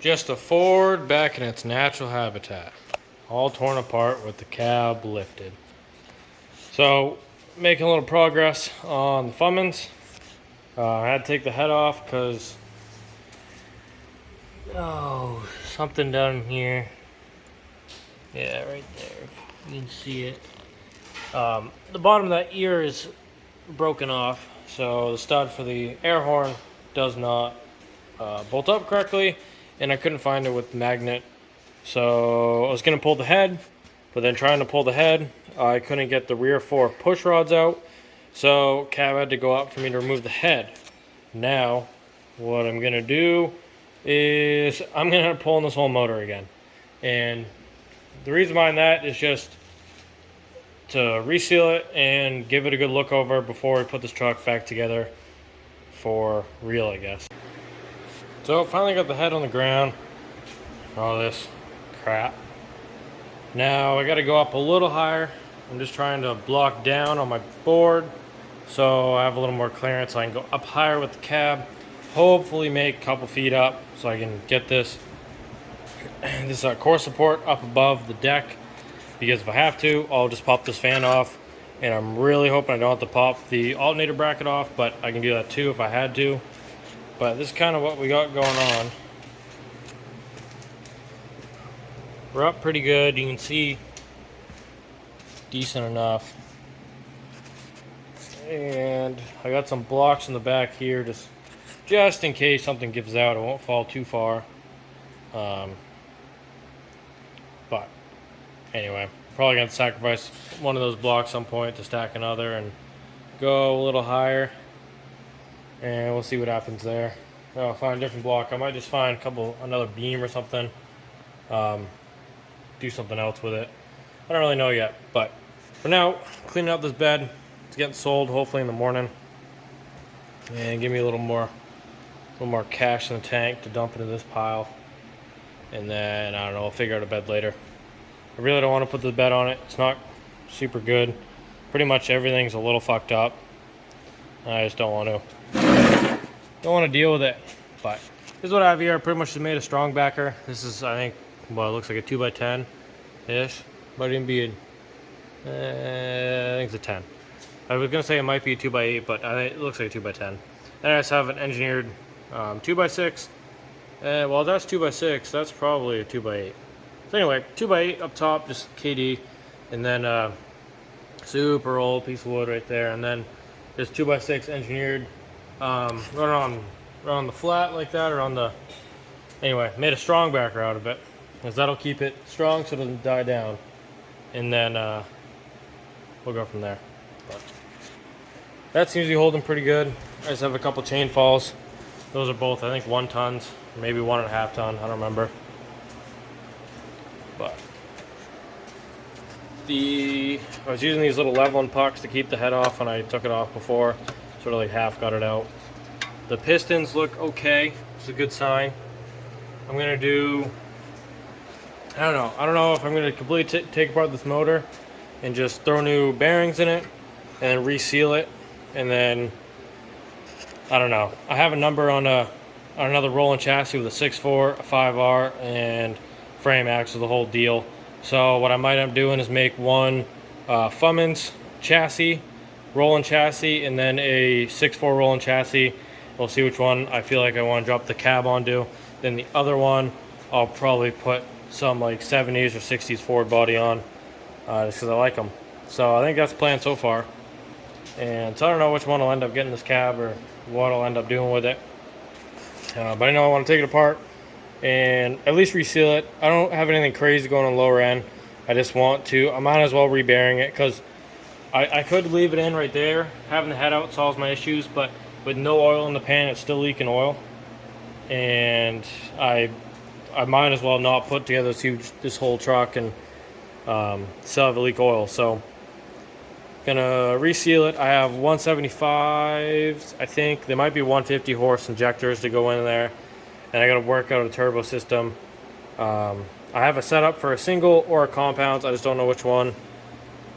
just a Ford back in its natural habitat, all torn apart with the cab lifted. So, making a little progress on the Cummins. I had to take the head off because something down here. Yeah, right there. You can see it. The bottom of that ear is broken off, so the stud for the air horn does not bolt up correctly, and I couldn't find it with the magnet. So I was gonna pull the head, but then trying to pull the head, I couldn't get the rear 4 push rods out, so cab had to go up for me to remove the head. Now, what I'm gonna do is I'm gonna end up pulling this whole motor again, and the reason behind that is just to reseal it and give it a good look over before we put this truck back together for real, I guess. So finally got the head on the ground. All this crap. Now I got to go up a little higher. I'm just trying to block down on my board so I have a little more clearance so I can go up higher with the cab. Hopefully make a couple feet up so I can get this core support up above the deck, because if I have to, I'll just pop this fan off, and I'm really hoping I don't have to pop the alternator bracket off, but I can do that too if I had to. But this is kind of what we got going on. We're up pretty good. You can see decent enough. And I got some blocks in the back here just in case something gives out. It won't fall too far. But anyway, probably going to sacrifice one of those blocks some point to stack another and go a little higher. And we'll see what happens there. I'll find a different block. I might just find another beam or something. Do something else with it. I don't really know yet. But for now, cleaning up this bed. It's getting sold hopefully in the morning. And give me a little more cash in the tank to dump into this pile. And then, I don't know, I'll figure out a bed later. I really don't want to put the bed on it. It's not super good. Pretty much everything's a little fucked up. I just don't want to deal with it. But this is what I have here. I pretty much just made a strong backer. This is, I think, well, it looks like a 2x10-ish. Might even be I think it's a 10. I was going to say it might be a 2x8, but it looks like a 2x10. Then I just have an engineered 2x6. Well, that's 2x6. That's probably a 2x8. So anyway, 2x8 up top, just KD. And then super old piece of wood right there. And then just 2x6 engineered. Run on the flat like that, or on the... Anyway, made a strong backer out of it, because that'll keep it strong so it doesn't die down. And then we'll go from there. But that seems to be holding pretty good. I just have a couple chain falls. Those are both, I think, 1 tons, maybe 1.5 ton. I don't remember. But I was using these little leveling pucks to keep the head off when I took it off before. Sort of like half got it out. The pistons look okay. It's a good sign. I'm gonna do, I don't know if I'm gonna completely take apart this motor and just throw new bearings in it and then reseal it, and then I don't know. I have a number on another rolling chassis with a 6.4, a 5R, and frame axle, the whole deal. So what I might end up doing is make one Cummins chassis, rolling chassis, and then a 6.4 rolling chassis. We'll see which one I feel like I want to drop the cab onto. Then the other one, I'll probably put some like 70s or 60s Ford body on, just because I like them. So I think that's the plan so far. And so I don't know which one I'll end up getting this cab or what I'll end up doing with it. But I know I want to take it apart and at least reseal it. I don't have anything crazy going on the lower end. I just want to, I might as well rebearing it, because I could leave it in right there. Having the head out solves my issues, but with no oil in the pan, it's still leaking oil. And I might as well not put together this whole truck and still have it leak oil. So gonna reseal it. I have 175s, I think. There might be 150 horse injectors to go in there, and I gotta work out a turbo system. I have a setup for a single or a compounds. I just don't know which one.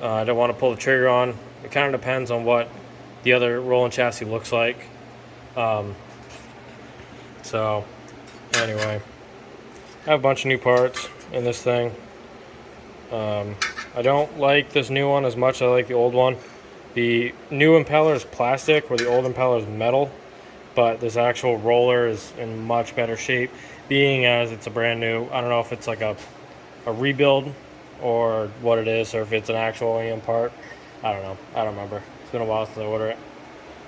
I don't want to pull the trigger on. It kind of depends on what the other rolling chassis looks like. So anyway, I have a bunch of new parts in this thing. I don't like this new one as much as I like the old one. The new impeller is plastic, where the old impeller is metal, but this actual roller is in much better shape, being as it's a brand new. I don't know if it's like a rebuild or what it is, or if it's an actual OEM part. I don't know. I don't remember. It's been a while since I ordered it.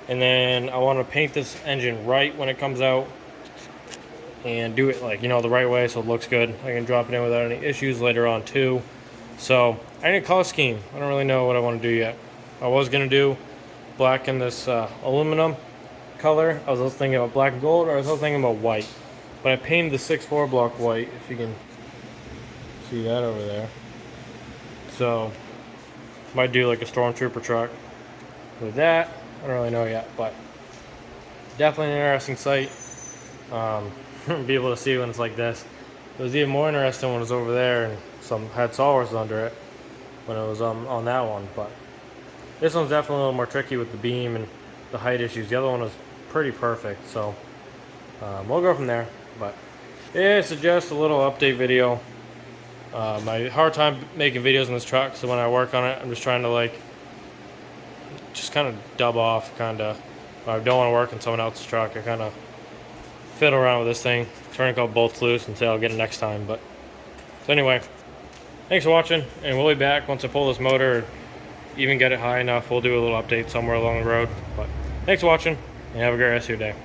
And then I want to paint this engine right when it comes out and do it like, you know, the right way so it looks good. I can drop it in without any issues later on too. So I need a color scheme. I don't really know what I want to do yet. I was going to do black and this aluminum color. I was also thinking about black and gold, or I was also thinking about white. But I painted the 6.4 block white, if you can see that over there. So might do like a stormtrooper truck with that. I don't really know yet, but definitely an interesting sight. Be able to see when it's like this. It was even more interesting when it was over there and some had sawhorses under it when it was on that one. But this one's definitely a little more tricky with the beam and the height issues. The other one was pretty perfect, so we'll go from there. But yeah, it's just a little update video. My hard time making videos in this truck, so when I work on it, I'm just trying to like just kind of dub off, kind of. I don't want to work in someone else's truck. I kind of fiddle around with this thing, turn a couple bolts loose, and say I'll get it next time. But so anyway, thanks for watching, and we'll be back once I pull this motor, or even get it high enough. We'll do a little update somewhere along the road. But thanks for watching, and have a great rest of your day.